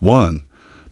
One,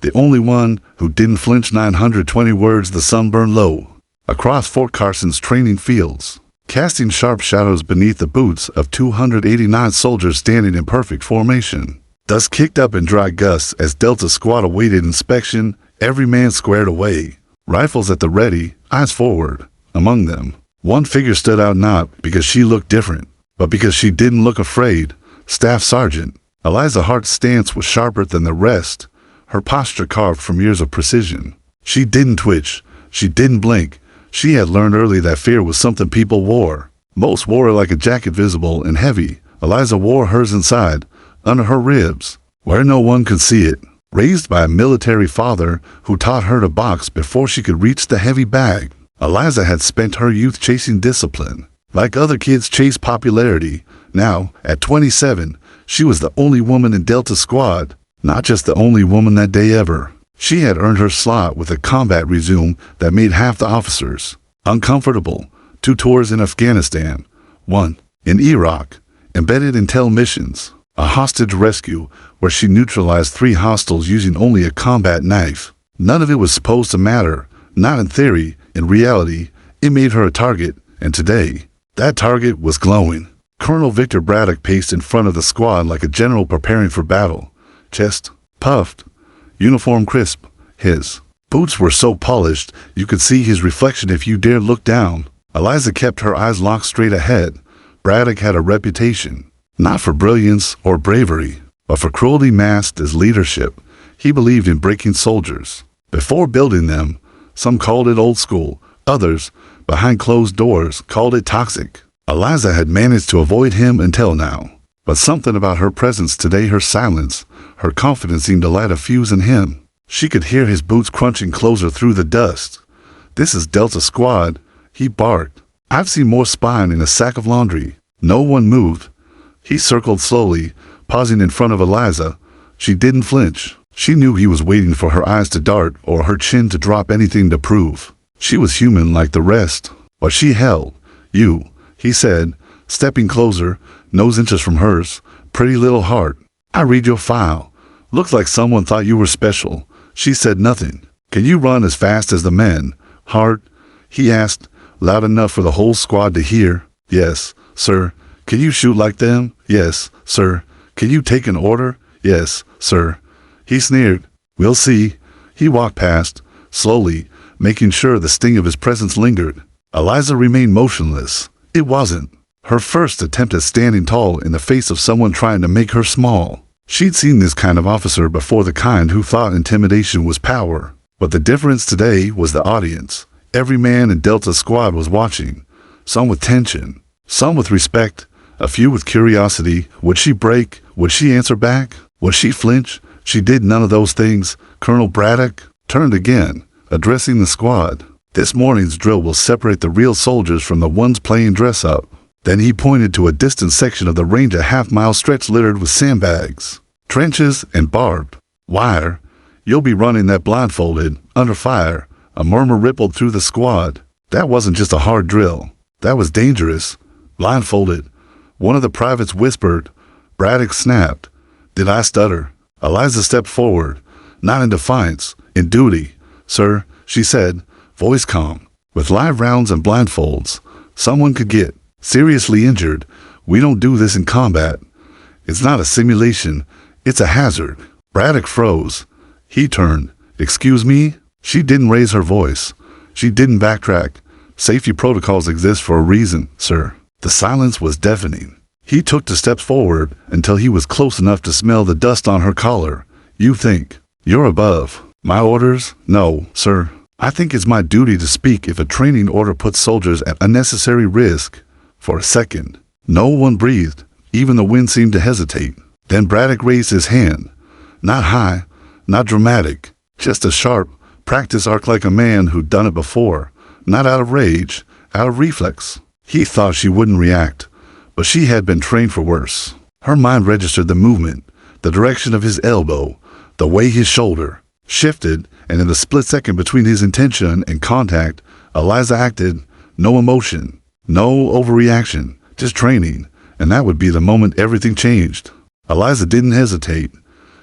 the only one who didn't flinch. 920 words. The sun burned low across Fort Carson's training fields, casting sharp shadows beneath the boots of 289 soldiers standing in perfect formation. Dust kicked up in dry gusts as Delta Squad awaited inspection, every man squared away, rifles at the ready, eyes forward. Among them, one figure stood out, not because she looked different, but because she didn't look afraid. Staff Sergeant Eliza Hart's stance was sharper than the rest, her posture carved from years of precision. She didn't twitch, she didn't blink. She had learned early that fear was something people wore. Most wore it like a jacket, visible and heavy. Eliza wore hers inside, under her ribs, where no one could see it. Raised by a military father who taught her to box before she could reach the heavy bag, Eliza had spent her youth chasing discipline. Like other kids chase popularity, now, at 27, she was the only woman in Delta Squad. Not just the only woman that day ever. She had earned her slot with a combat resume that made half the officers uncomfortable. 2 tours in Afghanistan, 1 in Iraq, embedded intel missions, a hostage rescue where she neutralized 3 hostiles using only a combat knife. None of it was supposed to matter, not in theory. In reality, it made her a target, and today, that target was glowing. Colonel Victor Braddock paced in front of the squad like a general preparing for battle. Chest puffed, uniform crisp. His boots were so polished you could see his reflection if you dared look down. Eliza kept her eyes locked straight ahead. Braddock had a reputation, not for brilliance or bravery, but for cruelty masked as leadership. He believed in breaking soldiers before building them. Some called it old school, others, behind closed doors, called it toxic. Eliza had managed to avoid him until now. But something about her presence today, her silence, her confidence seemed to light a fuse in him. She could hear his boots crunching closer through the dust. "This is Delta Squad," he barked. "I've seen more spine in a sack of laundry." No one moved. He circled slowly, pausing in front of Eliza. She didn't flinch. She knew he was waiting for her eyes to dart or her chin to drop, anything to prove. She was human like the rest. But she held. "You," he said, stepping closer, nose inches from hers. "Pretty little heart. I read your file. Looks like someone thought you were special." She said nothing. "Can you run as fast as the men, Hart?" he asked, loud enough for the whole squad to hear. "Yes, sir." "Can you shoot like them?" "Yes, sir." "Can you take an order?" "Yes, sir." He sneered. "We'll see." He walked past, slowly, making sure the sting of his presence lingered. Eliza remained motionless. It wasn't her first attempt at standing tall in the face of someone trying to make her small. She'd seen this kind of officer before, the kind who thought intimidation was power. But the difference today was the audience. Every man in Delta Squad was watching, some with tension, some with respect, a few with curiosity. Would she break? Would she answer back? Would she flinch? She did none of those things. Colonel Braddock turned again, addressing the squad. "This morning's drill will separate the real soldiers from the ones playing dress up." Then he pointed to a distant section of the range, a half-mile stretch littered with sandbags, trenches, and barbed wire. "You'll be running that blindfolded, under fire." A murmur rippled through the squad. That wasn't just a hard drill. That was dangerous. "Blindfolded," one of the privates whispered. Braddock snapped. "Did I stutter?" Eliza stepped forward, not in defiance, in duty. "Sir," she said, voice calm. "With live rounds and blindfolds, someone could get seriously injured. We don't do this in combat. It's not a simulation. It's a hazard." Braddock froze. He turned. "Excuse me?" She didn't raise her voice. She didn't backtrack. "Safety protocols exist for a reason, sir." The silence was deafening. He took 2 steps forward until he was close enough to smell the dust on her collar. "You think you're above my orders?" "No, sir. I think it's my duty to speak if a training order puts soldiers at unnecessary risk." For a second, no one breathed. Even the wind seemed to hesitate. Then Braddock raised his hand. Not high, not dramatic, just a sharp, practiced arc like a man who'd done it before. Not out of rage, out of reflex. He thought she wouldn't react, but she had been trained for worse. Her mind registered the movement, the direction of his elbow, the way his shoulder shifted, and in the split second between his intention and contact, Eliza acted. No emotion, no overreaction, just training, and that would be the moment everything changed. Eliza didn't hesitate.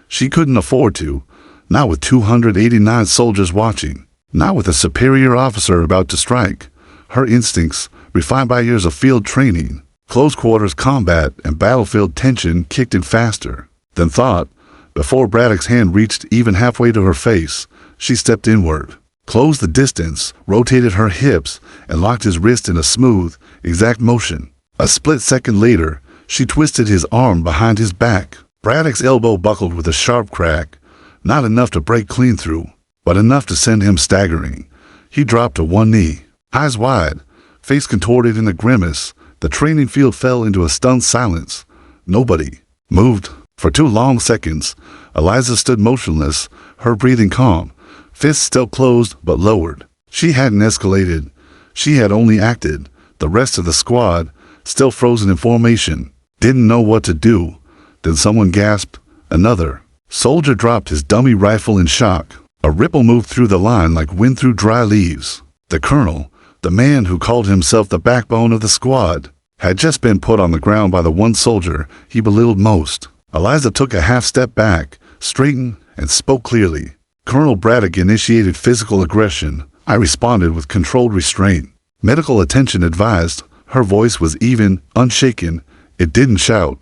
She couldn't afford to. not with 289 soldiers watching, not with a superior officer about to strike. Her instincts, refined by years of field training, close quarters combat, and battlefield tension kicked in faster than thought. Before Braddock's hand reached even halfway to her face, she stepped inward, closed the distance, rotated her hips, and locked his wrist in a smooth, exact motion. A split second later, she twisted his arm behind his back. Braddock's elbow buckled with a sharp crack, not enough to break clean through, but enough to send him staggering. He dropped to one knee, eyes wide, face contorted in a grimace. The training field fell into a stunned silence. Nobody moved. For 2 long seconds, Eliza stood motionless, her breathing calm, fists still closed but lowered. She hadn't escalated. She had only acted. The rest of the squad, still frozen in formation, didn't know what to do. Then someone gasped. Another soldier dropped his dummy rifle in shock. A ripple moved through the line like wind through dry leaves. The colonel, the man who called himself the backbone of the squad, had just been put on the ground by the one soldier he belittled most. Eliza took a half step back, straightened, and spoke clearly. Colonel Braddock initiated physical aggression. I responded with controlled restraint. Medical attention advised. Her voice was even, unshaken. It didn't shout.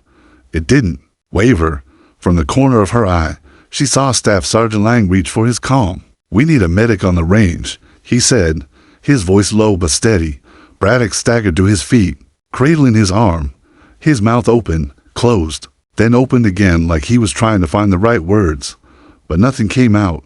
It didn't waver. From the corner of her eye, she saw Staff Sergeant Lang reach for his calm. "We need a medic on the range," he said, his voice low but steady. Braddock staggered to his feet, cradling his arm, his mouth open, closed, then opened again like he was trying to find the right words. But nothing came out.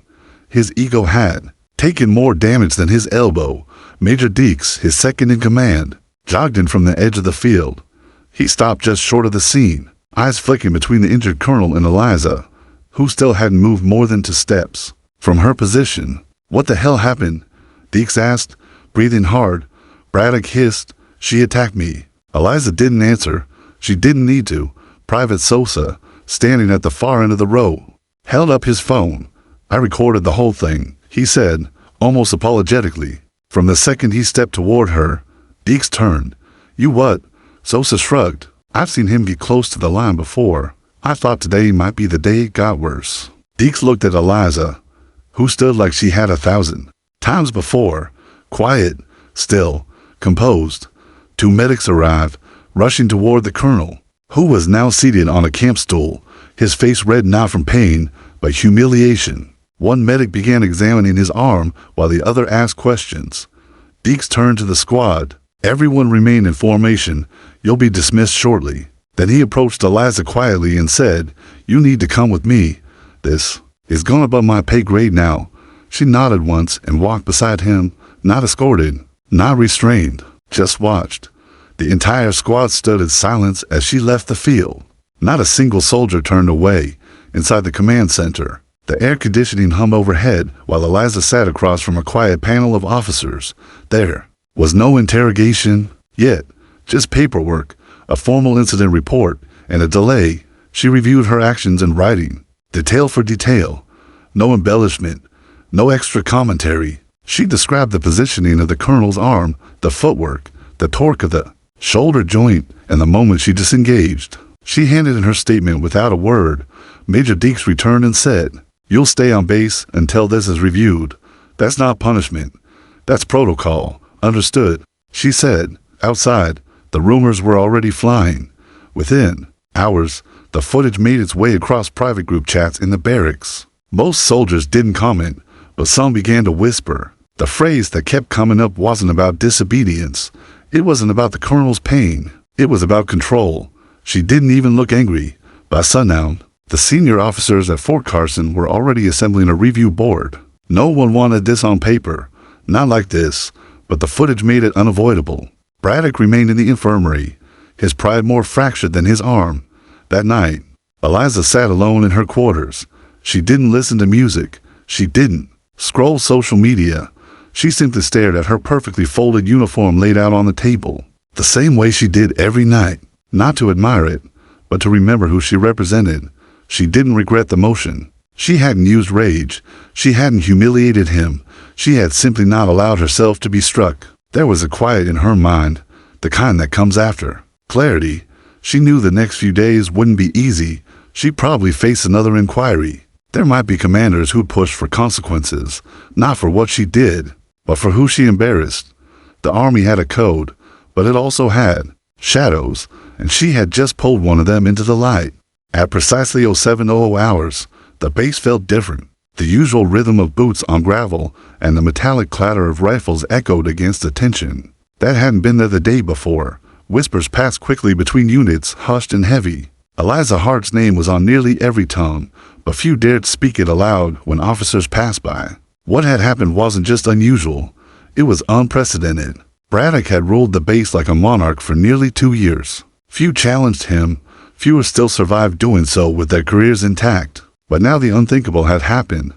His ego had taken more damage than his elbow. Major Deeks, his second in command, jogged in from the edge of the field. He stopped just short of the scene, eyes flicking between the injured colonel and Eliza, who still hadn't moved more than 2 steps from her position. "What the hell happened?" Deeks asked, breathing hard. Braddock hissed, "She attacked me." Eliza didn't answer. She didn't need to. Private Sosa, standing at the far end of the row, held up his phone. "I recorded the whole thing," he said, almost apologetically. From the second he stepped toward her, Deeks turned. "You what?" Sosa shrugged. "I've seen him get close to the line before. I thought today might be the day it got worse." Deeks looked at Eliza, who stood like she had 1,000 times before, quiet, still, composed. 2 medics arrived, rushing toward the colonel, who was now seated on a camp stool, his face red not from pain, but humiliation. One medic began examining his arm while the other asked questions. Deeks turned to the squad. "Everyone remain in formation. You'll be dismissed shortly." Then he approached Eliza quietly and said, "You need to come with me. This is gone above my pay grade now." She nodded once and walked beside him, not escorted, not restrained, just watched. The entire squad stood in silence as she left the field. Not a single soldier turned away. Inside the command center, the air conditioning hummed overhead while Eliza sat across from a quiet panel of officers. There was no interrogation yet, just paperwork, a formal incident report, and a delay. She reviewed her actions in writing, detail for detail. No embellishment, no extra commentary. She described the positioning of the colonel's arm, the footwork, the torque of the shoulder joint, and the moment she disengaged. She handed in her statement without a word. Major Deeks returned and said, "You'll stay on base until this is reviewed. That's not punishment. That's protocol. Understood?" She said. Outside, the rumors were already flying. Within hours, the footage made its way across private group chats in the barracks. Most soldiers didn't comment, but some began to whisper. The phrase that kept coming up wasn't about disobedience. It wasn't about the colonel's pain. It was about control. She didn't even look angry. By sundown, the senior officers at Fort Carson were already assembling a review board. No one wanted this on paper. Not like this, but the footage made it unavoidable. Braddock remained in the infirmary, his pride more fractured than his arm. That night, Eliza sat alone in her quarters. She didn't listen to music. She didn't scroll social media. She simply stared at her perfectly folded uniform laid out on the table, the same way she did every night, not to admire it, but to remember who she represented. She didn't regret the motion. She hadn't used rage. She hadn't humiliated him. She had simply not allowed herself to be struck. There was a quiet in her mind, the kind that comes after clarity. She knew the next few days wouldn't be easy. She'd probably face another inquiry, There might be commanders who'd push for consequences, not for what she did, but for who she embarrassed. The Army had a code, but it also had shadows, and she had just pulled one of them into the light. At precisely 0700 hours, the base felt different. The usual rhythm of boots on gravel and the metallic clatter of rifles echoed against the tension. That hadn't been there the day before. Whispers passed quickly between units, hushed and heavy. Eliza Hart's name was on nearly every tongue, but few dared speak it aloud when officers passed by. What had happened wasn't just unusual, it was unprecedented. Braddock had ruled the base like a monarch for nearly 2 years. Few challenged him, fewer still survived doing so with their careers intact. But now the unthinkable had happened.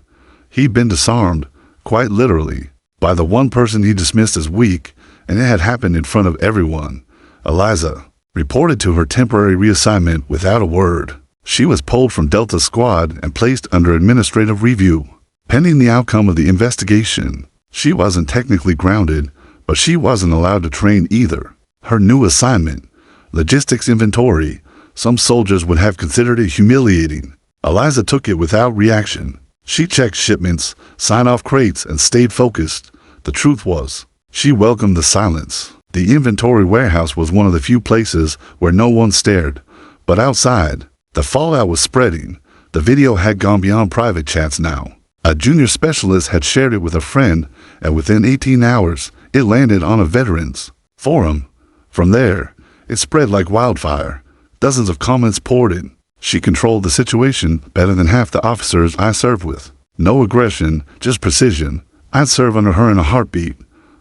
He'd been disarmed, quite literally, by the one person he dismissed as weak, and it had happened in front of everyone. Eliza reported to her temporary reassignment without a word. She was pulled from Delta Squad and placed under administrative review, pending the outcome of the investigation. She wasn't technically grounded, but she wasn't allowed to train either. Her new assignment, logistics inventory, some soldiers would have considered it humiliating. Eliza took it without reaction. She checked shipments, signed off crates, and stayed focused. The truth was, she welcomed the silence. The inventory warehouse was one of the few places where no one stared. But outside, the fallout was spreading. The video had gone beyond private chats now. A junior specialist had shared it with a friend, and within 18 hours, it landed on a veterans forum. From there, it spread like wildfire. Dozens of comments poured in. She controlled the situation better than half the officers I served with. No aggression, just precision. I'd serve under her in a heartbeat.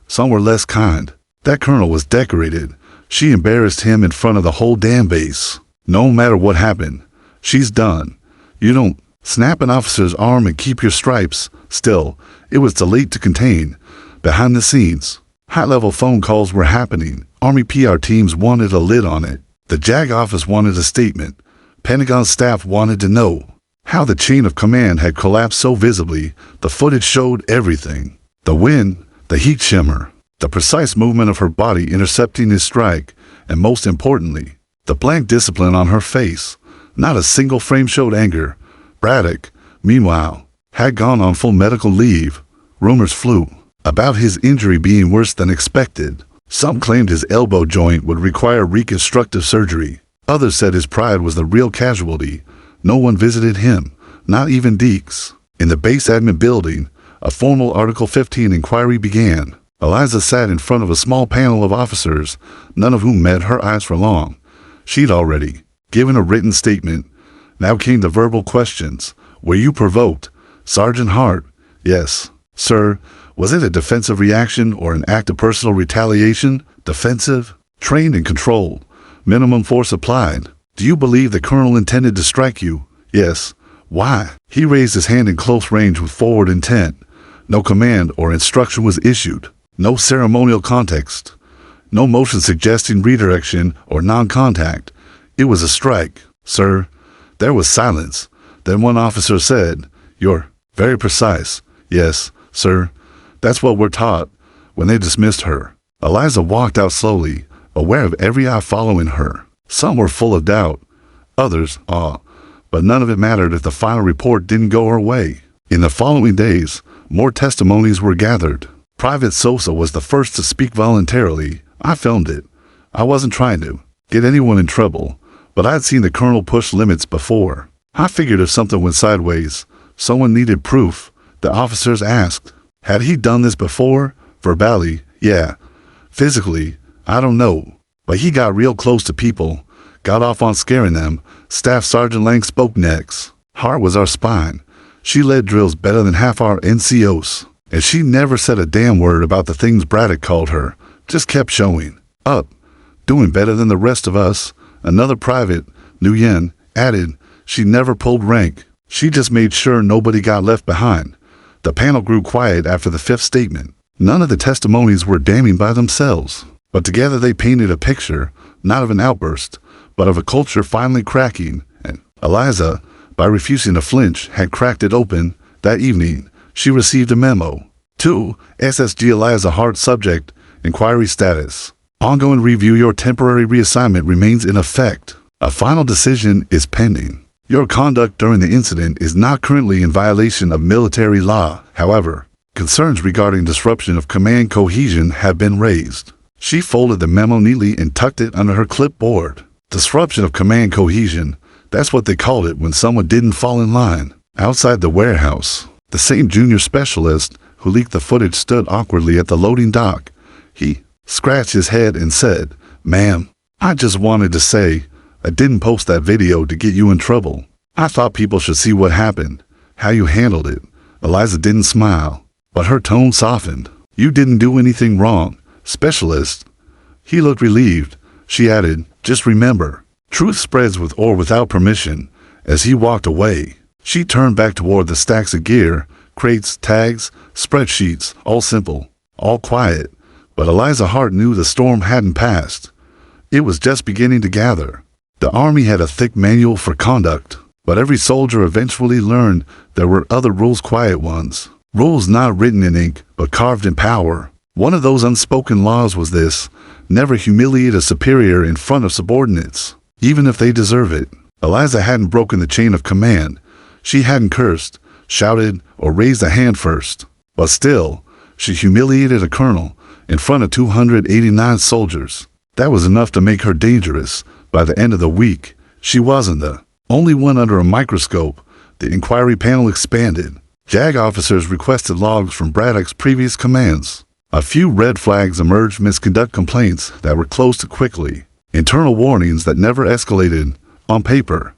Some were less kind. That colonel was decorated. She embarrassed him in front of the whole damn base. No matter what happened, she's done. You don't snap an officer's arm and keep your stripes. Still, it was too late to contain. Behind the scenes, high-level phone calls were happening. Army PR teams wanted a lid on it. The JAG office wanted a statement. Pentagon staff wanted to know how the chain of command had collapsed so visibly. The footage showed everything. The wind, the heat shimmer, the precise movement of her body intercepting his strike, and most importantly, the blank discipline on her face. Not a single frame showed anger. Braddock, meanwhile, had gone on full medical leave. Rumors flew about his injury being worse than expected. Some claimed his elbow joint would require reconstructive surgery. Others said his pride was the real casualty. No one visited him, not even Deeks. In the base admin building, a formal Article 15 inquiry began. Eliza sat in front of a small panel of officers, none of whom met her eyes for long. She'd already given a written statement. Now came the verbal questions. Were you provoked? Sergeant Hart. Yes, sir. Was it a defensive reaction or an act of personal retaliation? Defensive? Trained and controlled. Minimum force applied. Do you believe the colonel intended to strike you? Yes. Why? He raised his hand in close range with forward intent. No command or instruction was issued. No ceremonial context. No motion suggesting redirection or non-contact. It was a strike, sir. There was silence. Then one officer said, "You're very precise." Yes, sir. That's what we're taught. When they dismissed her, Eliza walked out slowly, aware of every eye following her. Some were full of doubt, others awe, but none of it mattered if the final report didn't go her way. In the following days, more testimonies were gathered. Private Sosa was the first to speak voluntarily. I filmed it. I wasn't trying to get anyone in trouble, but I'd seen the colonel push limits before. I figured if something went sideways, someone needed proof. The officers asked, had he done this before? Verbally, yeah. Physically, I don't know, but he got real close to people, got off on scaring them. Staff Sergeant Lang spoke next. Hart was our spine. She led drills better than half our NCOs, and she never said a damn word about the things Braddock called her, just kept showing up, doing better than the rest of us. Another private, Nguyen, added, she never pulled rank. She just made sure nobody got left behind. The panel grew quiet after the fifth statement. None of the testimonies were damning by themselves, but together they painted a picture, not of an outburst, but of a culture finally cracking, and Eliza, by refusing to flinch, had cracked it open. That evening, she received a memo. 2. SSG Eliza Hart subject, inquiry status. Ongoing review. Your temporary reassignment remains in effect. A final decision is pending. Your conduct during the incident is not currently in violation of military law. However, concerns regarding disruption of command cohesion have been raised. She folded the memo neatly and tucked it under her clipboard. Disruption of command cohesion, that's what they called it when someone didn't fall in line. Outside the warehouse, the same junior specialist who leaked the footage stood awkwardly at the loading dock. He scratched his head and said, "Ma'am, I just wanted to say, I didn't post that video to get you in trouble. I thought people should see what happened, how you handled it." Eliza didn't smile, but her tone softened. "You didn't do anything wrong, specialist." He looked relieved. She added, "Just remember, truth spreads with or without permission." As he walked away, she turned back toward the stacks of gear, crates, tags, spreadsheets, all simple, all quiet. But Eliza's heart knew the storm hadn't passed. It was just beginning to gather. The Army had a thick manual for conduct, but every soldier eventually learned there were other rules, quiet ones. Rules not written in ink, but carved in power. One of those unspoken laws was this: never humiliate a superior in front of subordinates, even if they deserve it. Eliza hadn't broken the chain of command. She hadn't cursed, shouted, or raised a hand first. But still, she humiliated a colonel in front of 289 soldiers. That was enough to make her dangerous. By the end of the week, she wasn't the only one under a microscope. The inquiry panel expanded. JAG officers requested logs from Braddock's previous commands. A few red flags emerged: misconduct complaints that were closed quickly, internal warnings that never escalated. On paper,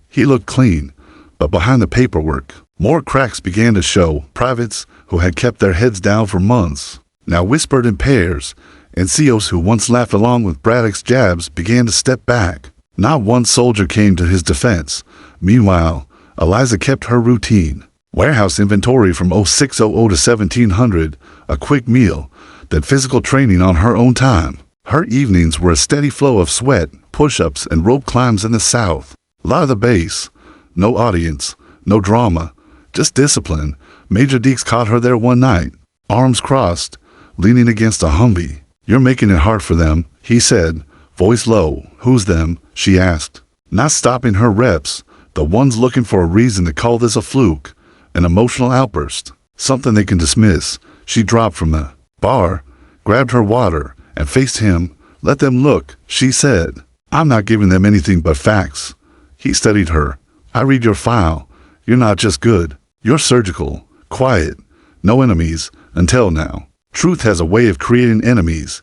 he looked clean, but behind the paperwork, more cracks began to show. Privates who had kept their heads down for months now whispered in pairs. NCOs who once laughed along with Braddock's jabs began to step back. Not one soldier came to his defense. Meanwhile, Eliza kept her routine. Warehouse inventory from 0600 to 1700, a quick meal, then physical training on her own time. Her evenings were a steady flow of sweat, push-ups, and rope climbs in the South. A lot of the base. No audience, no drama, just discipline. Major Deeks caught her there one night, arms crossed, leaning against a Humvee. "You're making it hard for them," he said, voice low. "Who's them?" she asked, not stopping her reps. "The ones looking for a reason to call this a fluke, an emotional outburst, something they can dismiss." She dropped from the bar, grabbed her water, and faced him. "Let them look," she said. "I'm not giving them anything but facts." He studied her. "I read your file. You're not just good. You're surgical, quiet, no enemies, until now. Truth has a way of creating enemies."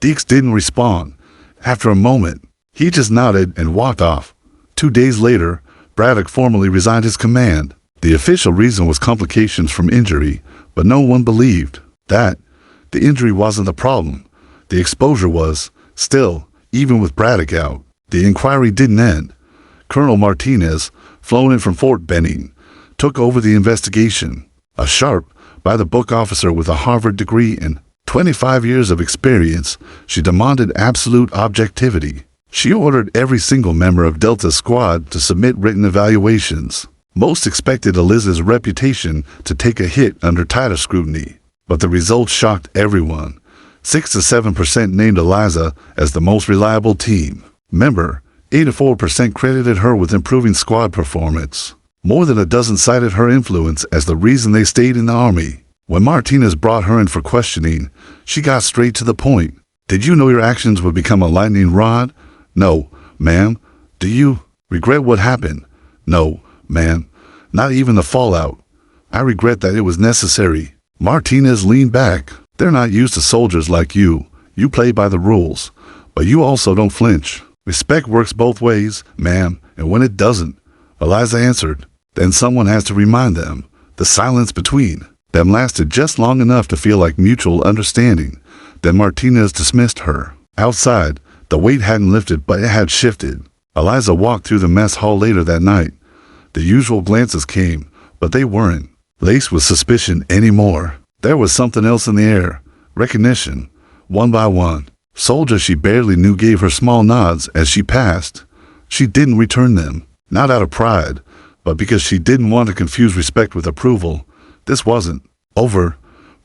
Deeks didn't respond. After a moment, he just nodded and walked off. 2 days later, Braddock formally resigned his command. The official reason was complications from injury, but no one believed that. The injury wasn't the problem. The exposure was. Still, even with Braddock out, the inquiry didn't end. Colonel Martinez, flown in from Fort Benning, took over the investigation. A sharp, by-the-book officer with a Harvard degree and 25 years of experience, she demanded absolute objectivity. She ordered every single member of Delta's squad to submit written evaluations. Most expected Eliza's reputation to take a hit under tighter scrutiny, but the results shocked everyone. 6 to 7% named Eliza as the most reliable team member. 84% credited her with improving squad performance. More than a dozen cited her influence as the reason they stayed in the Army. When Martinez brought her in for questioning, she got straight to the point. "Did you know your actions would become a lightning rod?" "No, ma'am." "Do you regret what happened?" "No, ma'am. Not even the fallout." "I regret that it was necessary." Martinez leaned back. "They're not used to soldiers like you. You play by the rules, but you also don't flinch. Respect works both ways, ma'am, and when it doesn't," Eliza answered, "then someone has to remind them." The silence between them lasted just long enough to feel like mutual understanding. Then Martinez dismissed her. Outside, the weight hadn't lifted, but it had shifted. Eliza walked through the mess hall later that night. The usual glances came, but they weren't laced with suspicion anymore. There was something else in the air. Recognition. One by one, soldiers she barely knew gave her small nods as she passed. She didn't return them, not out of pride, but because she didn't want to confuse respect with approval. This wasn't over.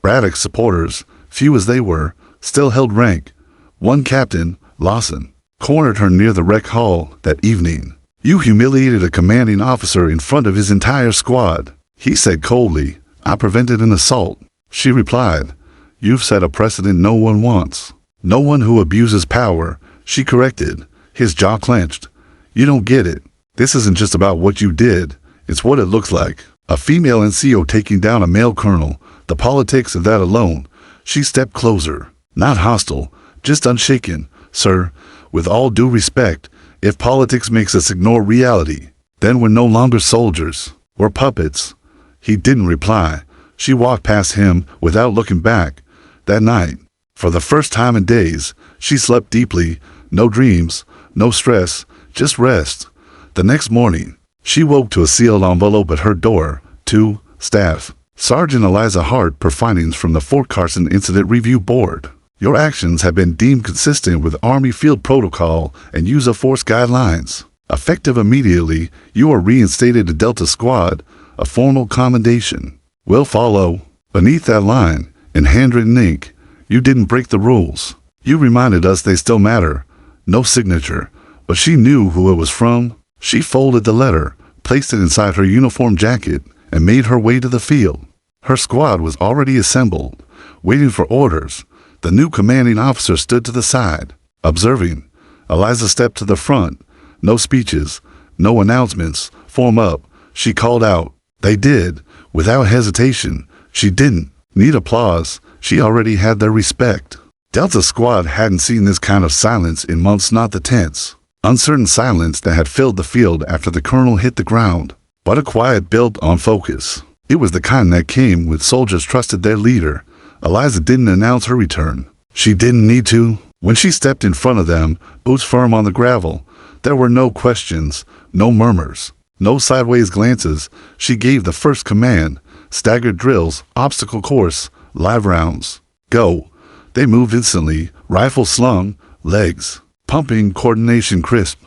Braddock's supporters, few as they were, still held rank. One captain, Lawson, cornered her near the rec hall that evening. You humiliated a commanding officer in front of his entire squad. He said coldly, I prevented an assault. She replied, You've set a precedent no one wants. No one who abuses power, she corrected. His jaw clenched. You don't get it. This isn't just about what you did. It's what it looks like. A female NCO taking down a male colonel. The politics of that alone. She stepped closer. Not hostile, just unshaken. Sir, with all due respect, if politics makes us ignore reality, then we're no longer soldiers. We're puppets. He didn't reply. She walked past him without looking back. That night, for the first time in days, she slept deeply. No dreams, no stress, just rest. The next morning, she woke to a sealed envelope at her door. To Staff, Sergeant Eliza Hart, per findings from the Fort Carson Incident Review Board. Your actions have been deemed consistent with Army Field Protocol and Use of Force Guidelines. Effective immediately, you are reinstated to Delta Squad. A formal commendation will follow. Beneath that line, in handwritten ink, you didn't break the rules. You reminded us they still matter. No signature, but she knew who it was from. She folded the letter, placed it inside her uniform jacket, and made her way to the field. Her squad was already assembled, waiting for orders. The new commanding officer stood to the side, observing. Eliza stepped to the front. No speeches, no announcements. Form up, she called out. They did, without hesitation. She didn't need applause. She already had their respect. Delta Squad hadn't seen this kind of silence in months, not the tense, uncertain silence that had filled the field after the colonel hit the ground, but a quiet built on focus. It was the kind that came when soldiers trusted their leader. Eliza didn't announce her return. She didn't need to. When she stepped in front of them, boots firm on the gravel, there were no questions, no murmurs, no sideways glances. She gave the first command. Staggered drills, obstacle course, live rounds. Go. They moved instantly, rifle slung, legs pumping, coordination crisp.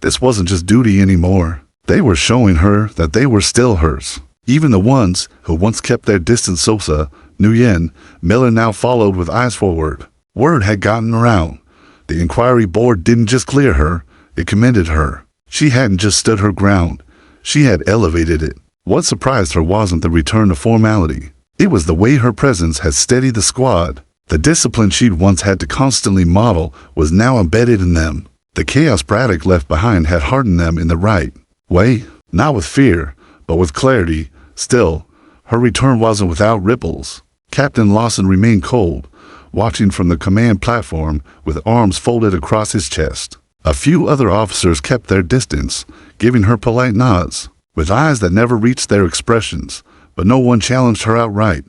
This wasn't just duty anymore. They were showing her that they were still hers. Even the ones who once kept their distance. Sosa, Nguyen, Miller now followed with eyes forward. Word had gotten around. The inquiry board didn't just clear her, it commended her. She hadn't just stood her ground, she had elevated it. What surprised her wasn't the return to formality. It was the way her presence had steadied the squad. The discipline she'd once had to constantly model was now embedded in them. The chaos Braddock left behind had hardened them in the right way, not with fear, but with clarity. Still, her return wasn't without ripples. Captain Lawson remained cold, watching from the command platform with arms folded across his chest. A few other officers kept their distance, giving her polite nods, with eyes that never reached their expressions, but no one challenged her outright.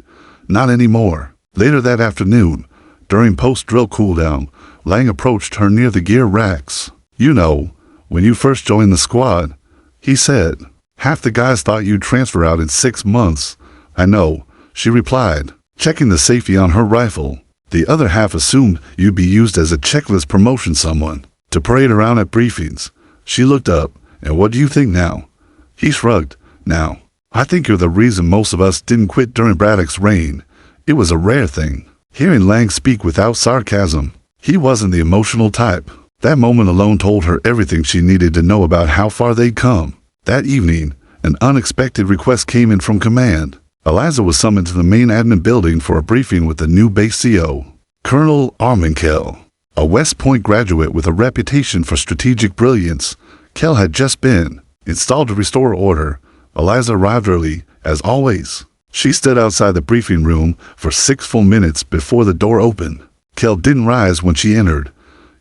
Not anymore. Later that afternoon, during post-drill cooldown, Lang approached her near the gear racks. You know, when you first joined the squad, he said, half the guys thought you'd transfer out in 6 months. I know, she replied, checking the safety on her rifle. The other half assumed you'd be used as a checklist promotion, someone to parade around at briefings. She looked up. And what do you think now? He shrugged. Now, I think you're the reason most of us didn't quit during Braddock's reign. It was a rare thing. Hearing Lang speak without sarcasm, he wasn't the emotional type. That moment alone told her everything she needed to know about how far they'd come. That evening, an unexpected request came in from command. Eliza was summoned to the main admin building for a briefing with the new base CO, Colonel Armenkel, a West Point graduate with a reputation for strategic brilliance. Kell had just been installed to restore order. Eliza arrived early, as always. She stood outside the briefing room for 6 full minutes before the door opened. Kell didn't rise when she entered.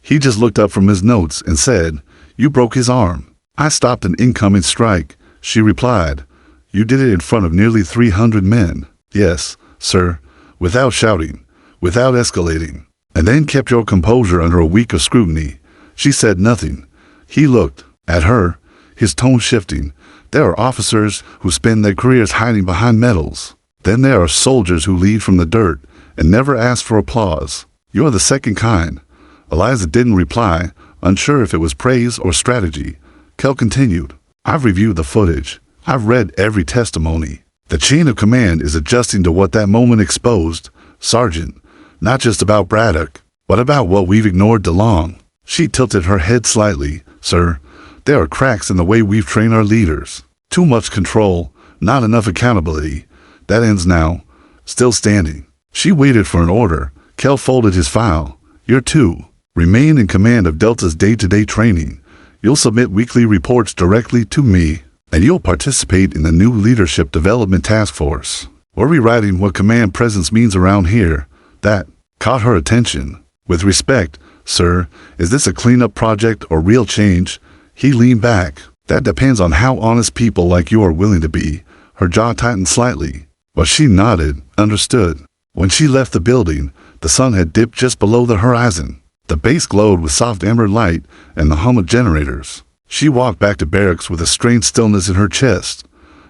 He just looked up from his notes and said, "You broke his arm." "I stopped an incoming strike," she replied. "You did it in front of nearly 300 men." "Yes, sir," without shouting, without escalating. "And then kept your composure under a week of scrutiny." She said nothing. He looked at her, his tone shifting. There are officers who spend their careers hiding behind medals. Then there are soldiers who lead from the dirt and never ask for applause. You're the second kind. Eliza didn't reply, unsure if it was praise or strategy. Kell continued, "I've reviewed the footage. I've read every testimony. The chain of command is adjusting to what that moment exposed, Sergeant. Not just about Braddock, but about what we've ignored too long." She tilted her head slightly. "Sir, There are cracks in the way we've trained our leaders. Too much control, not enough accountability. That ends now. Still standing. She waited for an order. Kel folded his file. You're to remain in command of Delta's day-to-day training. You'll submit weekly reports directly to me, and you'll participate in the new Leadership Development Task Force. We're rewriting what command presence means around here. That caught her attention. With respect, sir, is this a cleanup project or real change? He leaned back. That depends on how honest people like you are willing to be. Her jaw tightened slightly, but she nodded, understood. When she left the building, the sun had dipped just below the horizon. The base glowed with soft amber light and the hum of generators. She walked back to barracks with a strange stillness in her chest.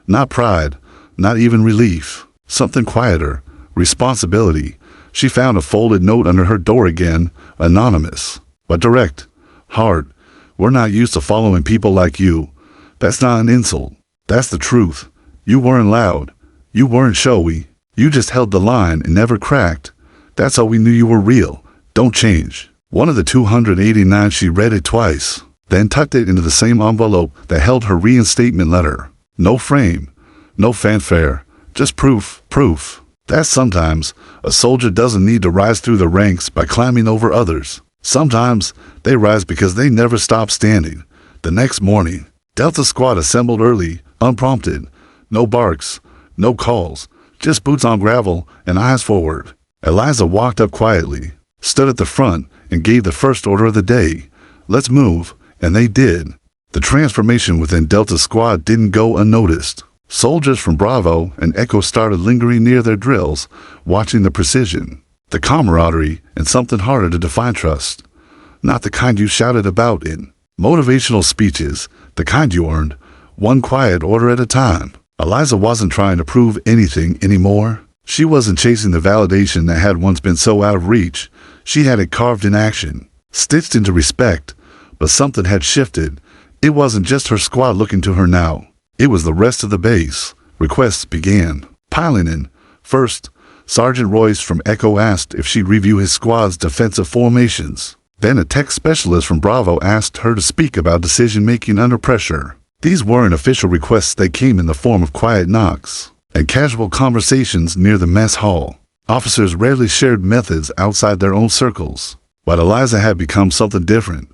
Not pride, not even relief. Something quieter. Responsibility. She found a folded note under her door again, anonymous, but direct. Hard. We're not used to following people like you. That's not an insult. That's the truth. You weren't loud. You weren't showy. You just held the line and never cracked. That's how we knew you were real. Don't change. One of the 289, she read it twice, then tucked it into the same envelope that held her reinstatement letter. No frame. No fanfare. Just proof. Proof. That sometimes a soldier doesn't need to rise through the ranks by climbing over others. Sometimes they rise because they never stop standing. The next morning, Delta Squad assembled early, unprompted. No barks, no calls, just boots on gravel and eyes forward. Eliza walked up quietly, stood at the front, and gave the first order of the day. Let's move, and they did. The transformation within Delta Squad didn't go unnoticed. Soldiers from Bravo and Echo started lingering near their drills, watching the precision, the camaraderie, and something harder to define trust. Not the kind you shouted about in motivational speeches, the kind you earned, one quiet order at a time. Eliza wasn't trying to prove anything anymore. She wasn't chasing the validation that had once been so out of reach. She had it carved in action, stitched into respect. But something had shifted. It wasn't just her squad looking to her now. It was the rest of the base. Requests began piling in. First, Sergeant Royce from Echo asked if she'd review his squad's defensive formations. Then a tech specialist from Bravo asked her to speak about decision-making under pressure. These weren't official requests. They came in the form of quiet knocks and casual conversations near the mess hall. Officers rarely shared methods outside their own circles. But Eliza had become something different.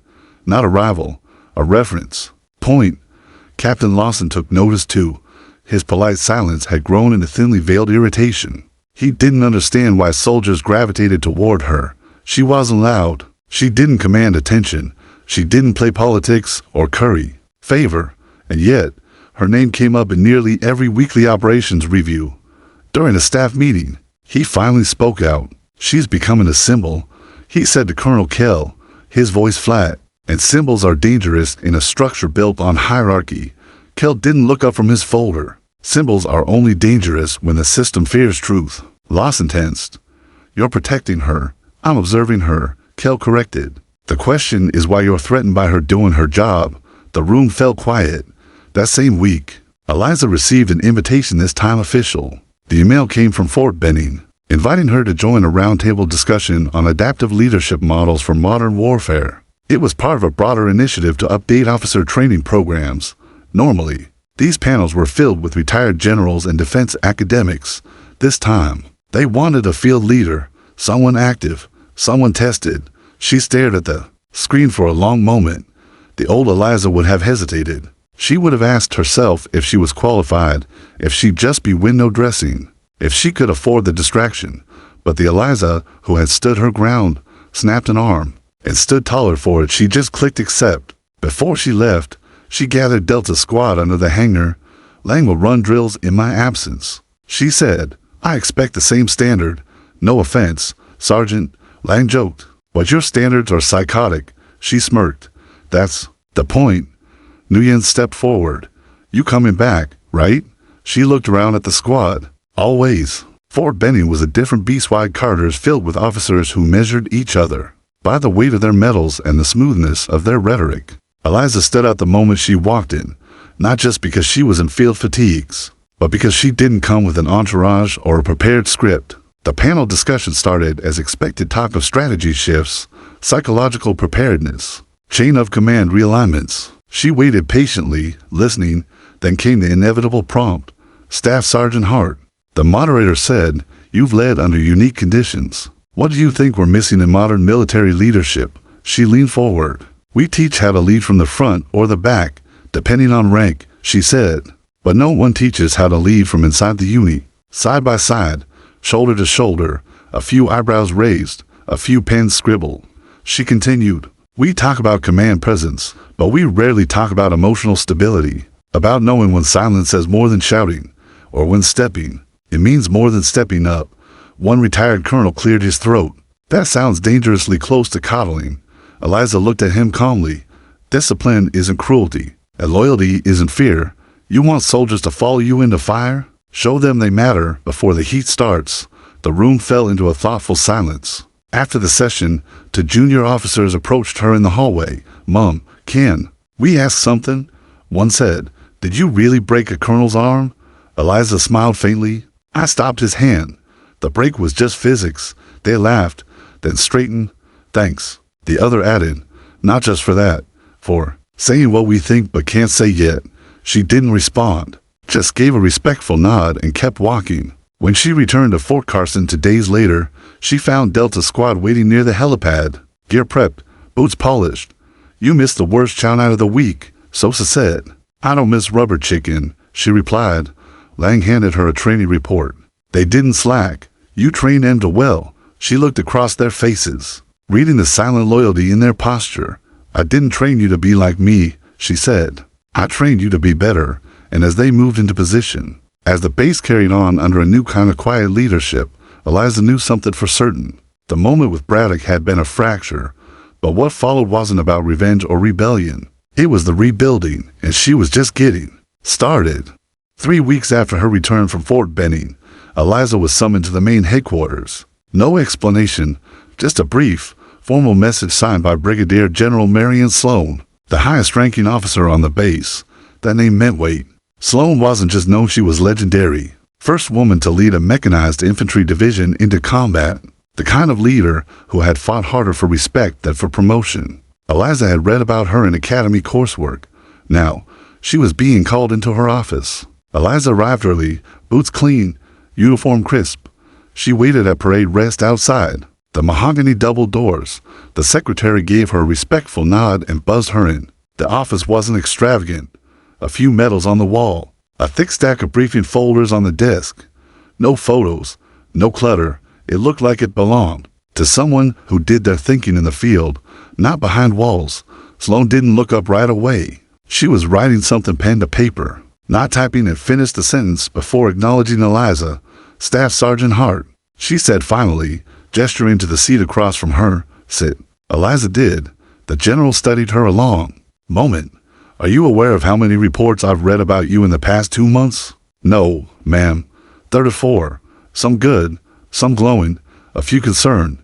Not a rival, a reference point. Captain Lawson took notice too. His polite silence had grown into thinly veiled irritation. He didn't understand why soldiers gravitated toward her. She wasn't loud. She didn't command attention. She didn't play politics or curry favor. And yet, her name came up in nearly every weekly operations review. During a staff meeting, he finally spoke out. She's becoming a symbol, he said to Colonel Kell, his voice flat. And symbols are dangerous in a structure built on hierarchy. Kell didn't look up from his folder. Symbols are only dangerous when the system fears truth. Lawson tensed. You're protecting her. I'm observing her, Kell corrected. The question is why you're threatened by her doing her job. The room fell quiet. That same week, Eliza received an invitation, this time official. The email came from Fort Benning, inviting her to join a roundtable discussion on adaptive leadership models for modern warfare. It was part of a broader initiative to update officer training programs. Normally, these panels were filled with retired generals and defense academics. This time, they wanted a field leader, someone active, someone tested. She stared at the screen for a long moment. The old Eliza would have hesitated. She would have asked herself if she was qualified, if she'd just be window dressing, if she could afford the distraction. But the Eliza who had stood her ground snapped an arm and stood taller for it. She just clicked accept. Before she left, she gathered Delta Squad under the hangar. Lang will run drills in my absence, she said. I expect the same standard. No offense, Sergeant, Lang joked. But your standards are psychotic, she smirked. That's the point. Nguyen stepped forward. You coming back, right? She looked around at the squad. Always. Fort Benning was a different beast. Wide corridors filled with officers who measured each other by the weight of their medals and the smoothness of their rhetoric. Eliza stood out the moment she walked in, not just because she was in field fatigues, but because she didn't come with an entourage or a prepared script. The panel discussion started as expected. Talk of strategy shifts, psychological preparedness, chain of command realignments. She waited patiently, listening, then came the inevitable prompt. Staff Sergeant Hart. The moderator said, "You've led under unique conditions. What do you think we're missing in modern military leadership?" She leaned forward. "We teach how to lead from the front or the back, depending on rank," she said. "But no one teaches how to lead from inside the uni. Side by side, shoulder to shoulder, a few eyebrows raised, a few pens scribbled." She continued, "We talk about command presence, but we rarely talk about emotional stability, about knowing when silence says more than shouting, or when stepping, it means more than stepping up." One retired colonel cleared his throat. "That sounds dangerously close to coddling." Eliza looked at him calmly. "Discipline isn't cruelty, and loyalty isn't fear. You want soldiers to follow you into fire? Show them they matter before the heat starts." The room fell into a thoughtful silence. After the session, two junior officers approached her in the hallway. "Mom, can we ask something?" One said. "Did you really break a colonel's arm?" Eliza smiled faintly. I stopped his hand. "The break was just physics." They laughed, then straightened. "Thanks." The other added, "Not just for that, for saying what we think but can't say yet." She didn't respond, just gave a respectful nod and kept walking. When she returned to Fort Carson 2 days later, she found Delta Squad waiting near the helipad, gear prepped, boots polished. "You missed the worst chow night of the week," Sosa said. "I don't miss rubber chicken," she replied. Lang handed her a training report. "They didn't slack. You trained them to well." She looked across their faces, reading the silent loyalty in their posture. "I didn't train you to be like me," she said. "I trained you to be better." And as they moved into position, as the base carried on under a new kind of quiet leadership, Eliza knew something for certain. The moment with Braddock had been a fracture, but what followed wasn't about revenge or rebellion. It was the rebuilding, and she was just getting started. 3 weeks after her return from Fort Benning, Eliza was summoned to the main headquarters. No explanation, just a brief, formal message signed by Brigadier General Marion Sloan, the highest-ranking officer on the base. That name meant weight. Sloan wasn't just known, she was legendary. First woman to lead a mechanized infantry division into combat. The kind of leader who had fought harder for respect than for promotion. Eliza had read about her in academy coursework. Now, she was being called into her office. Eliza arrived early, boots clean, uniform crisp. She waited at parade rest outside. The mahogany double doors. The secretary gave her a respectful nod and buzzed her in. The office wasn't extravagant. A few medals on the wall. A thick stack of briefing folders on the desk. No photos. No clutter. It looked like it belonged to someone who did their thinking in the field, not behind walls. Sloan didn't look up right away. She was writing something pen to paper, not typing, and finished the sentence before acknowledging Eliza. "Staff Sergeant Hart," she said finally, gesturing to the seat across from her. "Sit." Eliza did. The general studied her a long moment. "Are you aware of how many reports I've read about you in the past 2 months?" "No, ma'am." 34. Some good, some glowing, a few concerned,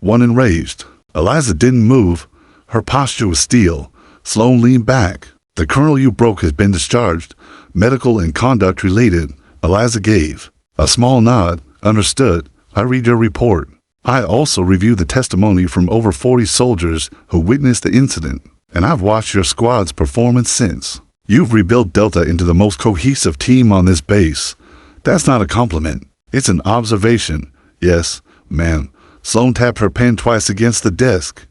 one enraged. Eliza didn't move. Her posture was steel. Sloan leaned back. "The colonel you broke has been discharged, medical and conduct related." Eliza gave a small nod. "Understood. I read your report. I also review the testimony from over 40 soldiers who witnessed the incident, and I've watched your squad's performance since. You've rebuilt Delta into the most cohesive team on this base." "That's not a compliment. It's an observation." "Yes, ma'am." Sloan tapped her pen twice against the desk.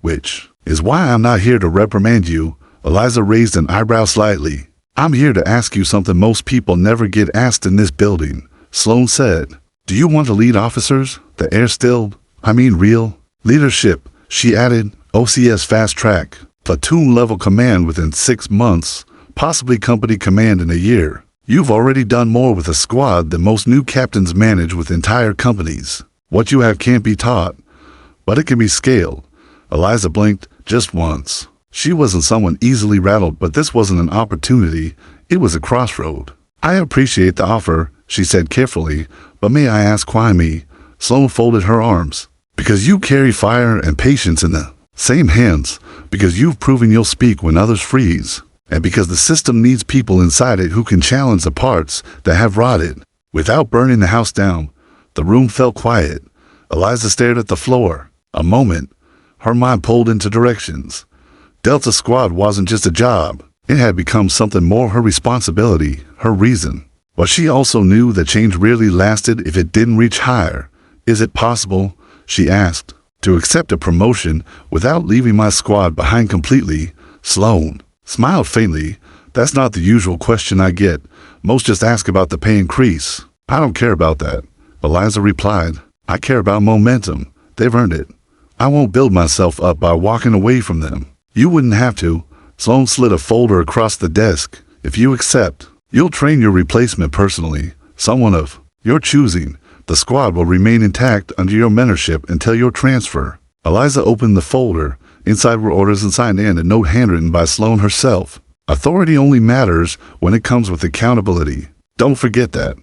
"Which is why I'm not here to reprimand you." Eliza raised an eyebrow slightly. "I'm here to ask you something most people never get asked in this building," Sloan said. "Do you want to lead officers?" The air stilled. "I mean real leadership," she added. "OCS fast track, platoon level command within 6 months, possibly company command in a year. You've already done more with a squad than most new captains manage with entire companies. What you have can't be taught, but it can be scaled." Eliza blinked just once. She wasn't someone easily rattled, but this wasn't an opportunity. It was a crossroad. "I appreciate the offer," she said carefully, "but may I ask why me?" Sloan folded her arms. "Because you carry fire and patience in the same hands. Because you've proven you'll speak when others freeze. And because the system needs people inside it who can challenge the parts that have rotted without burning the house down." The room felt quiet. Eliza stared at the floor. A moment. Her mind pulled into directions. Delta Squad wasn't just a job. It had become something more, her responsibility, her reason. But she also knew that change rarely lasted if it didn't reach higher. Is it possible, she asked, to accept a promotion without leaving my squad behind completely? Sloan smiled faintly. That's not the usual question I get. Most just ask about the pay increase. I don't care about that. Eliza replied. I care about momentum. They've earned it. I won't build myself up by walking away from them. You wouldn't have to. Sloan slid a folder across the desk. If you accept, you'll train your replacement personally, someone of your choosing. The squad will remain intact under your mentorship until your transfer. Eliza opened the folder. Inside were orders and signed in, a note handwritten by Sloan herself. Authority only matters when it comes with accountability. Don't forget that.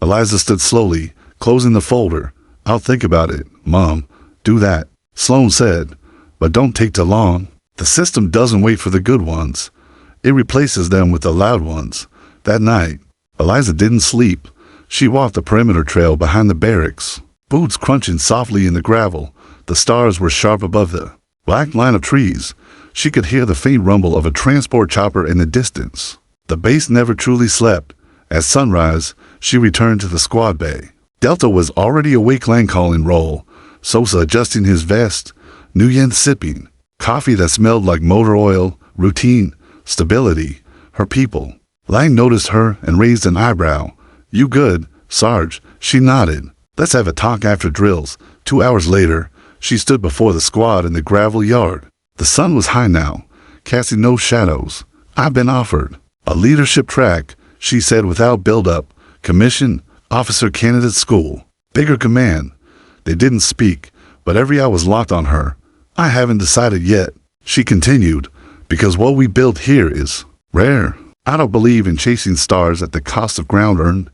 Eliza stood slowly, closing the folder. I'll think about it, Mom. Do that, Sloan said. But don't take too long. The system doesn't wait for the good ones. It replaces them with the loud ones. That night, Eliza didn't sleep. She walked the perimeter trail behind the barracks, boots crunching softly in the gravel. The stars were sharp above the black line of trees. She could hear the faint rumble of a transport chopper in the distance. The base never truly slept. At sunrise, she returned to the squad bay. Delta was already awake, Lang calling roll, Sosa adjusting his vest, Nguyen sipping, coffee that smelled like motor oil, routine, stability, her people. Lang noticed her and raised an eyebrow. You good, Sarge? She nodded. Let's have a talk after drills. 2 hours later, she stood before the squad in the gravel yard. The sun was high now, casting no shadows. I've been offered a leadership track, she said without build-up. Commission, officer candidate school, bigger command. They didn't speak, but every eye was locked on her. I haven't decided yet, she continued, because what we built here is rare. I don't believe in chasing stars at the cost of ground earned.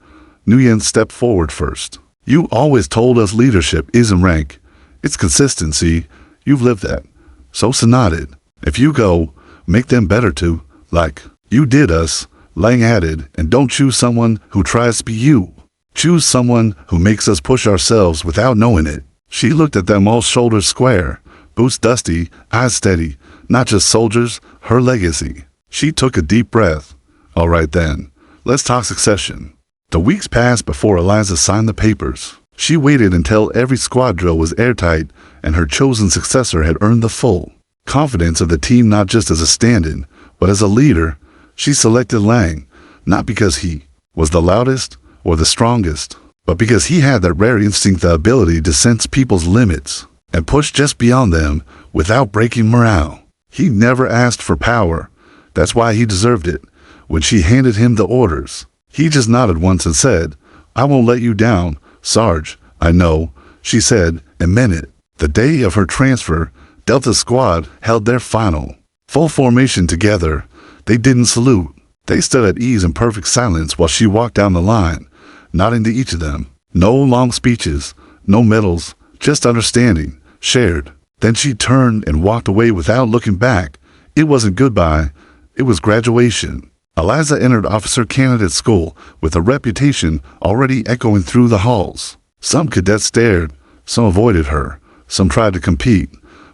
Nguyen stepped forward first. You always told us leadership isn't rank. It's consistency. You've lived that. Sosa nodded. If you go, make them better too, like you did us, Lang added, and don't choose someone who tries to be you. Choose someone who makes us push ourselves without knowing it. She looked at them, all shoulders square, boots dusty, eyes steady, not just soldiers, her legacy. She took a deep breath. All right then, let's talk succession. The weeks passed before Eliza signed the papers. She waited until every squad drill was airtight and her chosen successor had earned the full confidence of the team, not just as a stand-in, but as a leader. She selected Lang, not because he was the loudest or the strongest, but because he had that rare instinct, the ability to sense people's limits and push just beyond them without breaking morale. He never asked for power. That's why he deserved it. When she handed him the orders, he just nodded once and said, I won't let you down, Sarge. I know, she said, and meant it. The day of her transfer, Delta Squad held their final full formation together. They didn't salute. They stood at ease in perfect silence while she walked down the line, nodding to each of them. No long speeches, no medals, just understanding, shared. Then she turned and walked away without looking back. It wasn't goodbye, it was graduation. Eliza entered officer candidate school with a reputation already echoing through the halls. Some cadets stared, some avoided her, some tried to compete,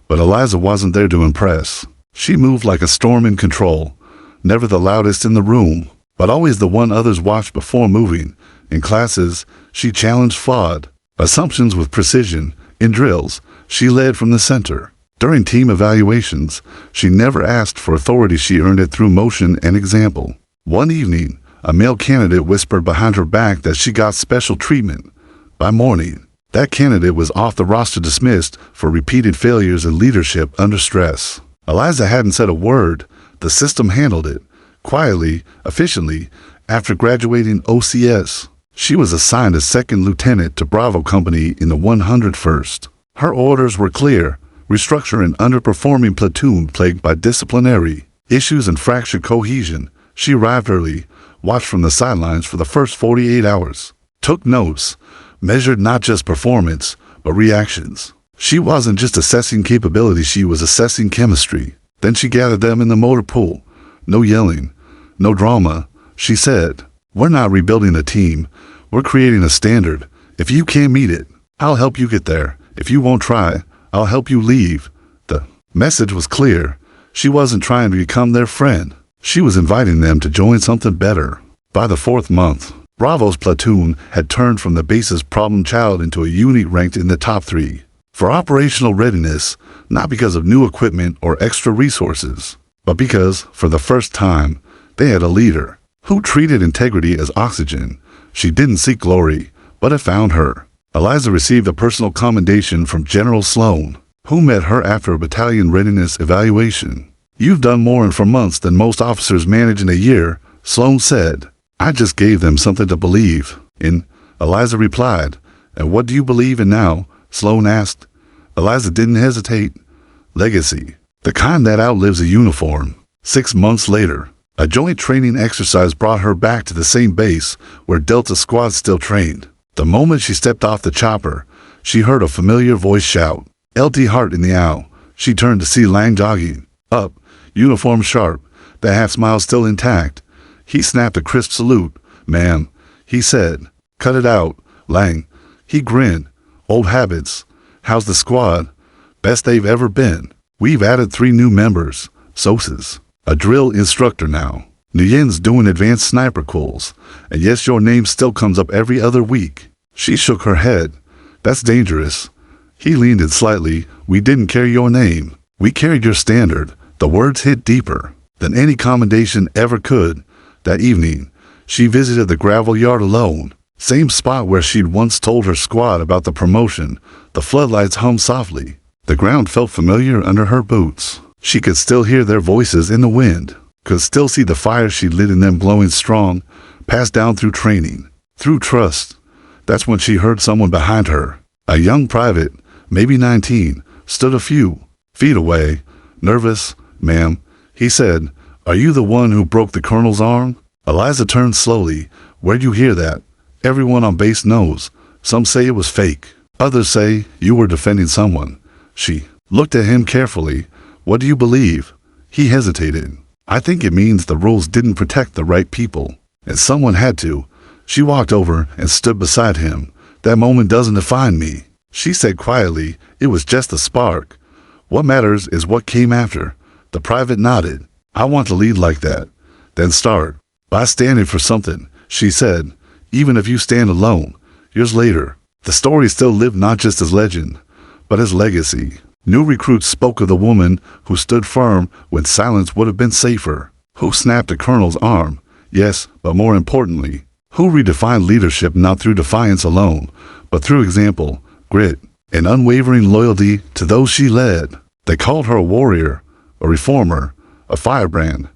but Eliza wasn't there to impress. She moved like a storm in control, never the loudest in the room, but always the one others watched before moving. In classes, she challenged flawed assumptions with precision. In drills, she led from the center. During team evaluations, she never asked for authority, she earned it through motion and example. One evening, a male candidate whispered behind her back that she got special treatment. By morning, that candidate was off the roster, dismissed for repeated failures in leadership under stress. Eliza hadn't said a word. The system handled it, quietly, efficiently. After graduating OCS, she was assigned as second lieutenant to Bravo Company in the 101st. Her orders were clear: restructure an underperforming platoon plagued by disciplinary issues and fractured cohesion. She arrived early, watched from the sidelines for the first 48 hours, took notes, measured not just performance, but reactions. She wasn't just assessing capability, she was assessing chemistry. Then she gathered them in the motor pool. No yelling, no drama. She said, we're not rebuilding a team, we're creating a standard. If you can't meet it, I'll help you get there. If you won't try, I'll help you leave. The message was clear. She wasn't trying to become their friend. She was inviting them to join something better. By the 4th month, Bravo's platoon had turned from the base's problem child into a unit ranked in the top 3 for operational readiness, not because of new equipment or extra resources, but because, for the first time, they had a leader who treated integrity as oxygen. She didn't seek glory, but it found her. Eliza received a personal commendation from General Sloan, who met her after a battalion readiness evaluation. "You've done more for months than most officers manage in a year," Sloan said. "I just gave them something to believe in," Eliza replied. "And what do you believe in now?" Sloan asked. Eliza didn't hesitate. "Legacy. The kind that outlives a uniform." 6 months later, a joint training exercise brought her back to the same base where Delta Squad still trained. The moment she stepped off the chopper, she heard a familiar voice shout, "LT Hart in the owl." She turned to see Lang jogging up, uniform sharp, the half smile still intact. He snapped a crisp salute. "Ma'am," he said. "Cut it out, Lang." He grinned. "Old habits. How's the squad?" "Best they've ever been. We've added 3 new members. Soses, a drill instructor now. Nguyen's doing advanced sniper calls. And yes, your name still comes up every other week." She shook her head. "That's dangerous." He leaned in slightly. "We didn't carry your name. We carried your standard." The words hit deeper than any commendation ever could. That evening, she visited the gravel yard alone. Same spot where she'd once told her squad about the promotion. The floodlights hummed softly. The ground felt familiar under her boots. She could still hear their voices in the wind, could still see the fire she'd lit in them glowing strong, passed down through training, through trust. That's when she heard someone behind her. A young private, maybe 19, stood a few feet away. "Nervous, ma'am," he said. "Are you the one who broke the colonel's arm?" Eliza turned slowly. "Where'd you hear that?" "Everyone on base knows. Some say it was fake. Others say you were defending someone." She looked at him carefully. "What do you believe?" He hesitated. "I think it means the rules didn't protect the right people, and someone had to." She walked over and stood beside him. "That moment doesn't define me," she said quietly. "It was just a spark. What matters is what came after." The private nodded. "I want to lead like that. Then start by standing for something," she said. "Even if you stand alone." Years later, the story still lived not just as legend, but as legacy. New recruits spoke of the woman who stood firm when silence would have been safer, who snapped a colonel's arm, yes, but more importantly, who redefined leadership not through defiance alone, but through example, grit, and unwavering loyalty to those she led. They called her a warrior, a reformer, a firebrand.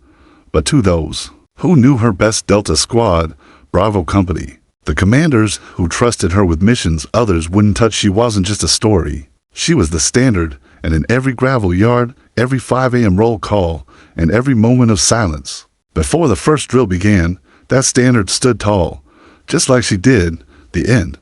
But to those who knew her best Delta Squad, Bravo Company, the commanders who trusted her with missions others wouldn't touch, she wasn't just a story. She was the standard, and in every gravel yard, every 5 a.m. roll call, and every moment of silence, before the first drill began, that standard stood tall, just like she did. The end.